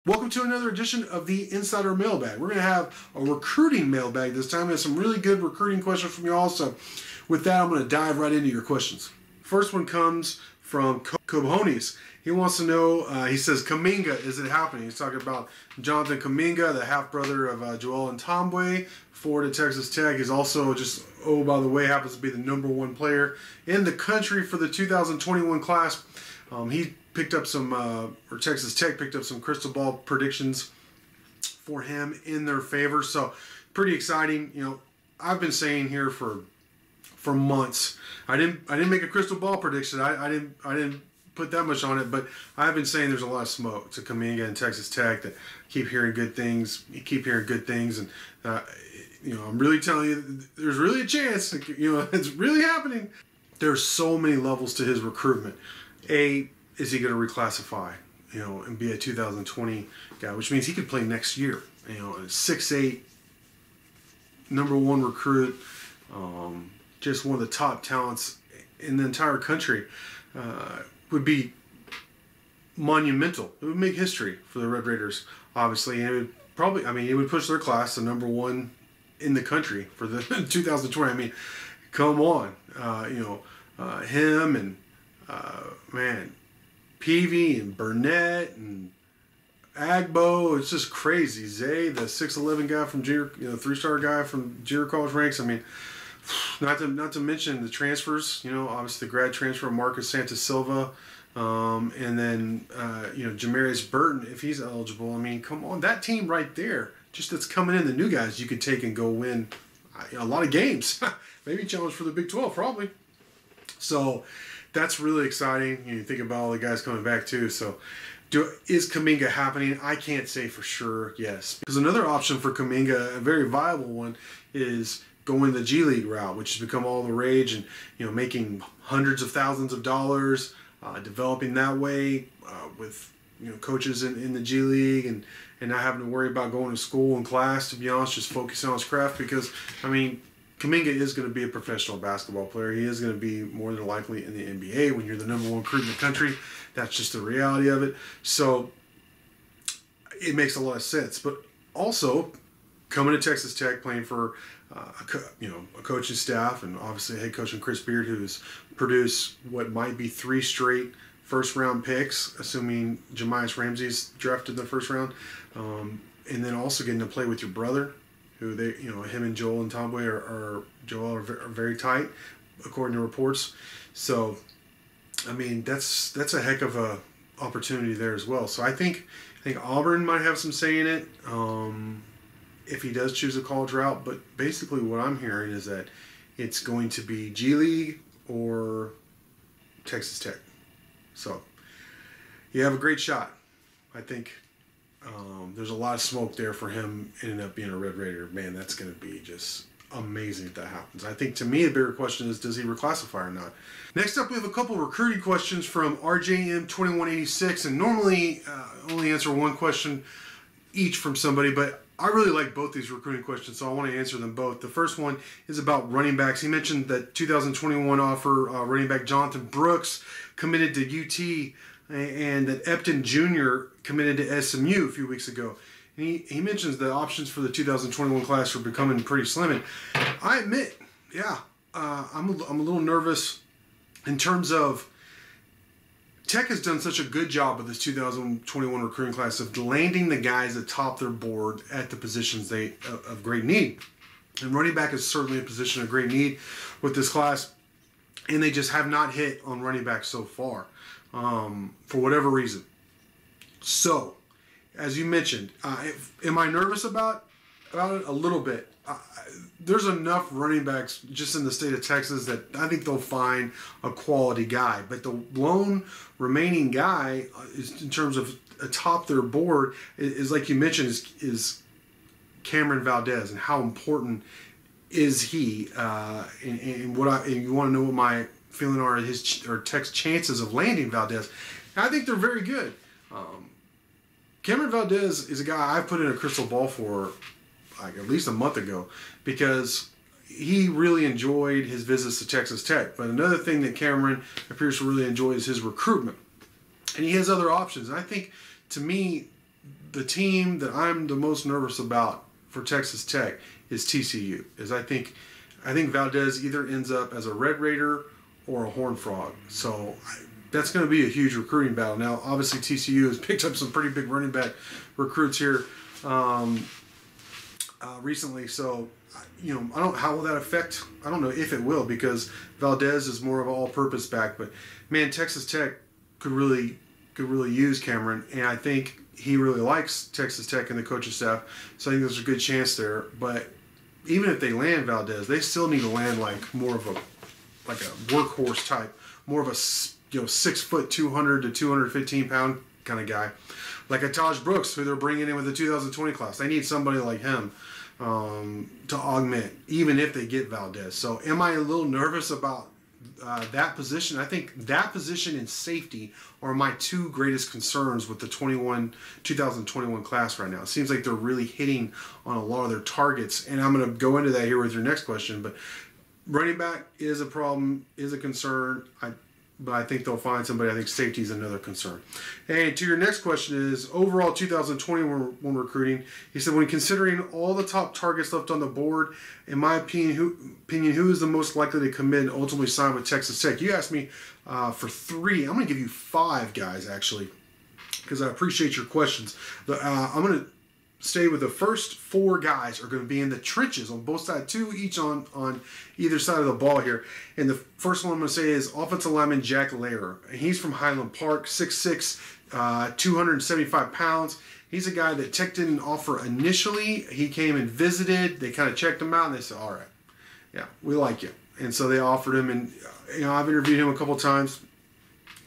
Welcome to another edition of the Insider Mailbag. We're going to have a recruiting mailbag this time. We have some really good recruiting questions from you all. So with that, I'm going to dive right into your questions. First one comes from Cobonis. He wants to know, he says, Kuminga, is it happening? He's talking about Jonathan Kuminga, the half-brother of Joel and Tombwe, forward at Texas Tech. He's also just, oh, by the way, happens to be the #1 player in the country for the 2021 class. He picked up some, or Texas Tech picked up some crystal ball predictions for him in their favor. So pretty exciting. You know, I've been saying here for months. I didn't make a crystal ball prediction. I didn't put that much on it, but I've been saying there's a lot of smoke to Kuminga and Texas Tech. That keep hearing good things. You keep hearing good things, and you know, I'm really telling you, there's really a chance. You know, it's really happening. There's so many levels to his recruitment. Is he going to reclassify, you know, and be a 2020 guy, which means he could play next year. You know, a 6'8", #1 recruit, just one of the top talents in the entire country, would be monumental. It would make history for the Red Raiders, obviously, and it would probably, I mean, it would push their class to #1 in the country for the 2020. I mean, come on, you know, him and man, Peavy and Burnett and Agbo, it's just crazy. Zay, the 6'11" guy from Junior, you know, 3-star guy from Junior College ranks. I mean, not to mention the transfers. You know, obviously the grad transfer of Marcus Santos-Silva, and then you know, Jamarius Burton if he's eligible. I mean, come on, that team right there, just that's coming in, the new guys you could take and go win a lot of games. Maybe challenge for the Big 12, probably. So that's really exciting. You think about all the guys coming back too. So is Kuminga happening? I can't say for sure yes. Because another option for Kuminga, a very viable one, is going the G League route, which has become all the rage, and you know, making hundreds of thousands of dollars, developing that way with, you know, coaches in the G League, and not having to worry about going to school and class, to be honest, just focusing on his craft. Because I mean, Kuminga is going to be a professional basketball player. He is going to be more than likely in the NBA when you're the #1 recruit in the country. That's just the reality of it. So it makes a lot of sense. But also, coming to Texas Tech, playing for a coaching staff, and obviously head coach Chris Beard, who's produced what might be 3 straight first-round picks, assuming Jamias Ramsey's drafted in the first round, and then also getting to play with your brother, who they, you know, him and Joel and Tombwe are very tight, according to reports. So, I mean, that's a heck of a opportunity there as well. So I think Auburn might have some say in it, if he does choose a college route. But basically, what I'm hearing is that it's going to be G League or Texas Tech. So you have a great shot. I think there's a lot of smoke there for him ending up being a Red Raider. Man, that's going to be just amazing if that happens. I think, to me, the bigger question is, does he reclassify or not? Next up, we have a couple recruiting questions from RJM2186, and normally only answer one question each from somebody, but I really like both these recruiting questions, so I want to answer them both. The first one is about running backs. He mentioned that 2021 offer, running back Jonathan Brooks committed to UT, and that Epton Jr. committed to SMU a few weeks ago. And he mentions the options for the 2021 class are becoming pretty slim. And I admit, yeah, I'm a little nervous in terms of Tech has done such a good job with this 2021 recruiting class of landing the guys atop their board at the positions of great need. And running back is certainly a position of great need with this class, and they just have not hit on running back so far, for whatever reason. So, as you mentioned, am I nervous about it? A little bit. There's enough running backs just in the state of Texas that I think they'll find a quality guy. But the lone remaining guy, is, in terms of atop their board, is like you mentioned, is Cameron Valdez. And how important is he? And you want to know what my feeling are Tech's chances of landing Valdez? I think they're very good. Cameron Valdez is a guy I've put in a crystal ball for like at least a month ago, because he really enjoyed his visits to Texas Tech. But another thing that Cameron appears to really enjoy is his recruitment. And he has other options. And I think, to me, the team that I'm the most nervous about for Texas Tech is TCU. I think Valdez either ends up as a Red Raider or a Horned Frog. So that's going to be a huge recruiting battle. Now, obviously, TCU has picked up some pretty big running back recruits here recently. So, how will that affect? I don't know if it will, because Valdez is more of an all-purpose back. But man, Texas Tech could really use Cameron, and I think he really likes Texas Tech and the coaching staff. So I think there's a good chance there. But even if they land Valdez, they still need to land more of a workhorse type, more of a 6 foot, 200 to 215 pound kind of guy, like a Taj Brooks, who they're bringing in with the 2020 class. They need somebody like him to augment, even if they get Valdez. So am I a little nervous about that position? I think that position and safety are my two greatest concerns with the 2021 class right now. It seems like they're really hitting on a lot of their targets, and I'm going to go into that here with your next question. But running back is a problem, is a concern. But I think they'll find somebody. I think safety is another concern. And to your next question is overall 2021 recruiting. He said, when considering all the top targets left on the board, in my opinion, who is the most likely to commit and ultimately sign with Texas Tech? You asked me for 3. I'm going to give you 5 guys, actually, because I appreciate your questions. I'm going to stay with the first 4 guys are going to be in the trenches on both sides, 2 each on either side of the ball here. And the first one I'm going to say is offensive lineman Jack Lehrer. He's from Highland Park, 6'6", 275 pounds. He's a guy that Tech didn't offer initially. He came and visited. They kind of checked him out, and they said, all right, yeah, we like you. And so they offered him, and I've interviewed him a couple times.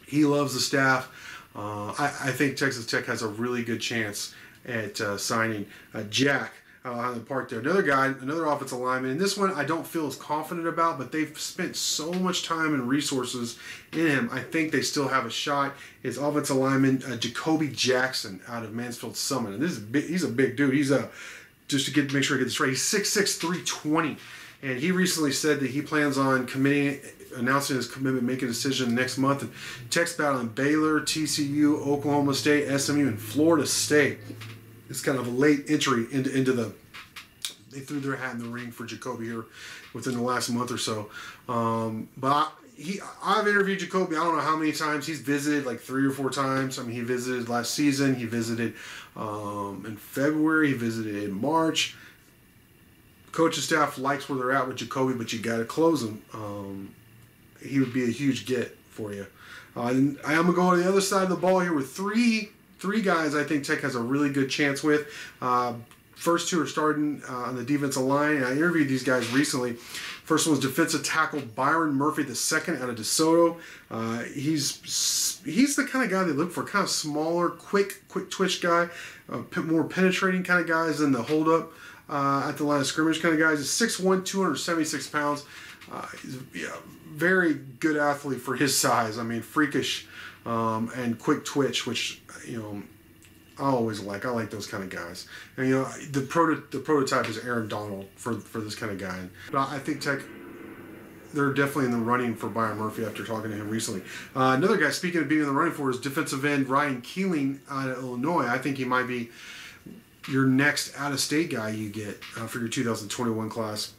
He loves the staff. I think Texas Tech has a really good chance at signing Jack out of Highland Park there. Another guy, another offensive lineman, and this one I don't feel as confident about, but they've spent so much time and resources in him. I think they still have a shot. Is offensive lineman Jacoby Jackson out of Mansfield Summit. And he's a big dude. He's just to make sure I get this right, he's 6'6", 320. And he recently said that he plans on announcing his commitment, making a decision next month. And Tech's battling Baylor, TCU, Oklahoma State, SMU, and Florida State. It's kind of a late entry into the. They threw their hat in the ring for Jacoby here within the last month or so. But I've interviewed Jacoby. I don't know how many times he's visited, like 3 or 4 times. I mean, he visited last season. He visited in February. He visited in March. Coaching staff likes where they're at with Jacoby, but you got to close him. He would be a huge get for you. I'm going to go to the other side of the ball here with three guys I think Tech has a really good chance with. First 2 are starting on the defensive line, and I interviewed these guys recently. First one was defensive tackle Byron Murphy, the second out of DeSoto. He's the kind of guy they look for, kind of smaller, quick twitch guy, more penetrating kind of guys than the hold up at the line of scrimmage kind of guys. He's 6'1", 276 pounds. He's a very good athlete for his size. I mean, freakish and quick twitch, which I always like. I like those kind of guys. And the prototype is Aaron Donald for this kind of guy. But I think Tech, they're definitely in the running for Byron Murphy after talking to him recently. Another guy, speaking of being in the running for, is defensive end Ryan Kealing out of Illinois. I think he might be your next out-of-state guy you get for your 2021 class.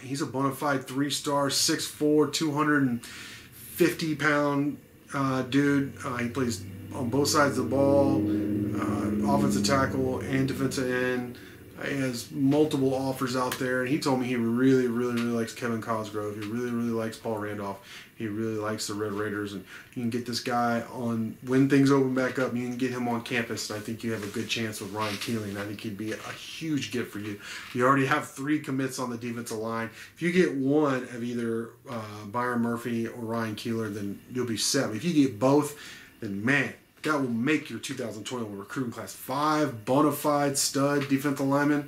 He's a bona fide 3-star, 6'4", 250-pound dude. He plays on both sides of the ball, offensive tackle and defensive end. He has multiple offers out there, and he told me he really likes Kevin Cosgrove. He really likes Paul Randolph. He really likes the Red Raiders, and you can get this guy on when things open back up. You can get him on campus, and I think you have a good chance with Ryan Kealing. I think he'd be a huge get for you. You already have 3 commits on the defensive line. If you get one of either Byron Murphy or Ryan Keeler, then you'll be set. But if you get both, then man, that will make your 2021 recruiting class 5 bona fide stud defensive linemen.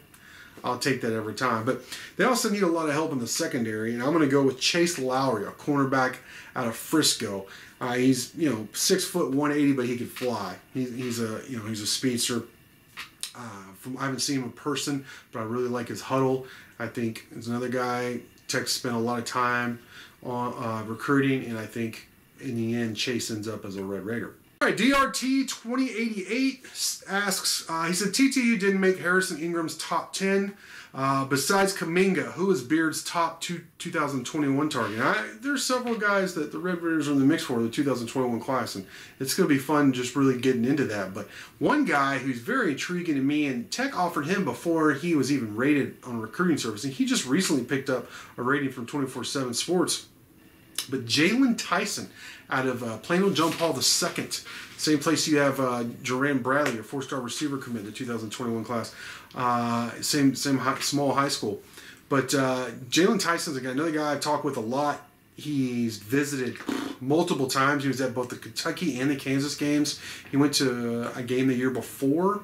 I'll take that every time. But they also need a lot of help in the secondary, and I'm going to go with Chase Lowry, a cornerback out of Frisco. He's 6 foot 180, but he could fly. He's a speedster. I haven't seen him in person, but I really like his huddle. I think there's another guy Tech spent a lot of time on recruiting, and I think in the end Chase ends up as a Red Raider. All right, DRT 2088 asks, he said, TTU didn't make Harrison Ingram's top 10. Besides Kuminga, who is Beard's top 2021 target? There's several guys that the Red Raiders are in the mix for the 2021 class, and it's going to be fun just really getting into that. But one guy who's very intriguing to me, and Tech offered him before he was even rated on a recruiting service, and he just recently picked up a rating from 24/7 Sports. But Jalen Tyson out of Plano John Paul II, same place you have Jaron Bradley, a 4-star receiver, commit the 2021 class, small high school. But Jalen Tyson's another guy I've talked with a lot. He's visited multiple times. He was at both the Kentucky and the Kansas games. He went to a game the year before.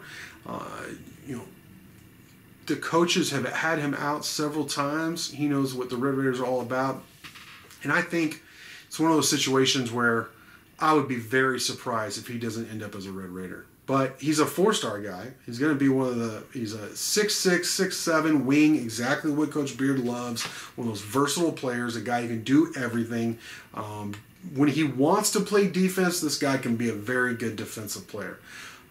The coaches have had him out several times. He knows what the Red Raiders are all about. And I think it's one of those situations where I would be very surprised if he doesn't end up as a Red Raider. But he's a 4-star guy. He's going to be he's a 6'6", 6'7", wing, exactly what Coach Beard loves. One of those versatile players, a guy who can do everything. When he wants to play defense, this guy can be a very good defensive player.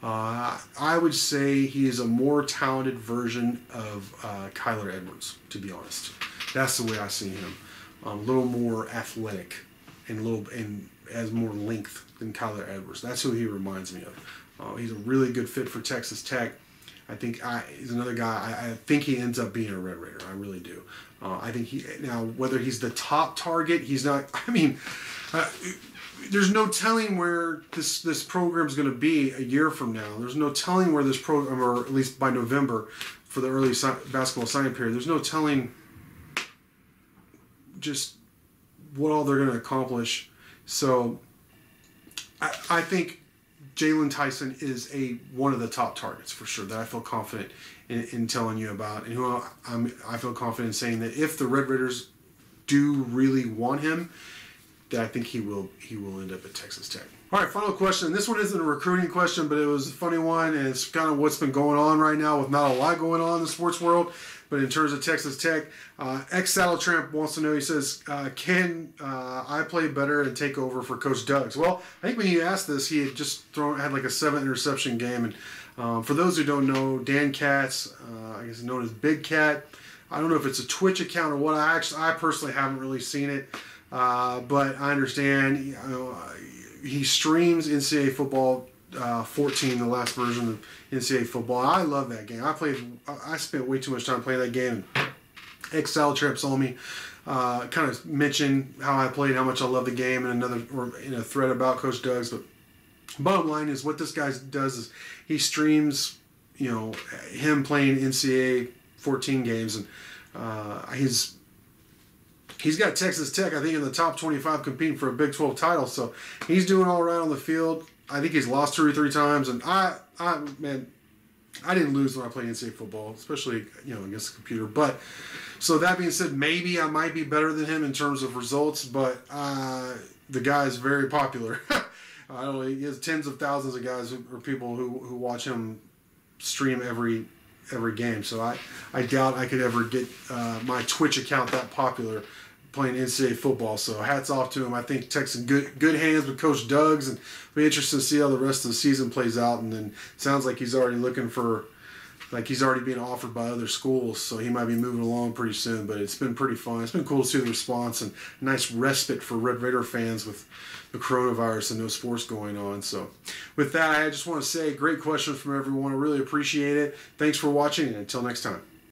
I would say he is a more talented version of Kyler Edwards, to be honest. That's the way I see him. A little more athletic and has more length than Kyler Edwards. That's who he reminds me of. He's a really good fit for Texas Tech. I think he's another guy. I think he ends up being a Red Raider. I really do. I think whether he's the top target, he's not. I mean, there's no telling where this program is going to be a year from now. There's no telling where this program, or at least by November, for the early basketball signing period. There's no telling just what all they're going to accomplish. So I think Jalen Tyson is one of the top targets for sure that I feel confident in telling you about, and who I feel confident in saying that if the Red Raiders do really want him, that I think he will end up at Texas Tech. All right, final question. This one isn't a recruiting question, but it was a funny one, and it's kind of what's been going on right now with not a lot going on in the sports world. But in terms of Texas Tech, ex-Saddle Tramp wants to know, he says, can I play better and take over for Coach Duggs? Well, I think when he asked this, he had just had like a 7-interception game. And for those who don't know, Dan Katz, I guess known as Big Cat, I don't know if it's a Twitch account or what. I personally haven't really seen it. But I understand, he streams NCAA football 14, the last version of NCAA football. I love that game. I spent way too much time playing that game. Ex-Saddle Tramp saw me kind of mention how I played, how much I love the game, and in a thread about Coach Duggs. But bottom line is, what this guy does is he streams, him playing NCAA 14 games, and he's got Texas Tech, I think, in the top 25 competing for a Big 12 title. So he's doing all right on the field. I think he's lost 2 or 3 times, and I didn't lose when I played NCAA football, especially against the computer. But so that being said, maybe I might be better than him in terms of results, but the guy is very popular. I don't know, he has tens of thousands of guys or people who watch him stream every game. So I doubt I could ever get my Twitch account that popular playing NCAA football. So hats off to him. I think Tech's in good hands with Coach Duggs, and be interested to see how the rest of the season plays out. And then sounds like he's already he's already being offered by other schools, so he might be moving along pretty soon. But it's been pretty fun. It's been cool to see the response and a nice respite for Red Raider fans with the coronavirus and no sports going on. So with that, I just want to say great questions from everyone. I really appreciate it. Thanks for watching, and until next time.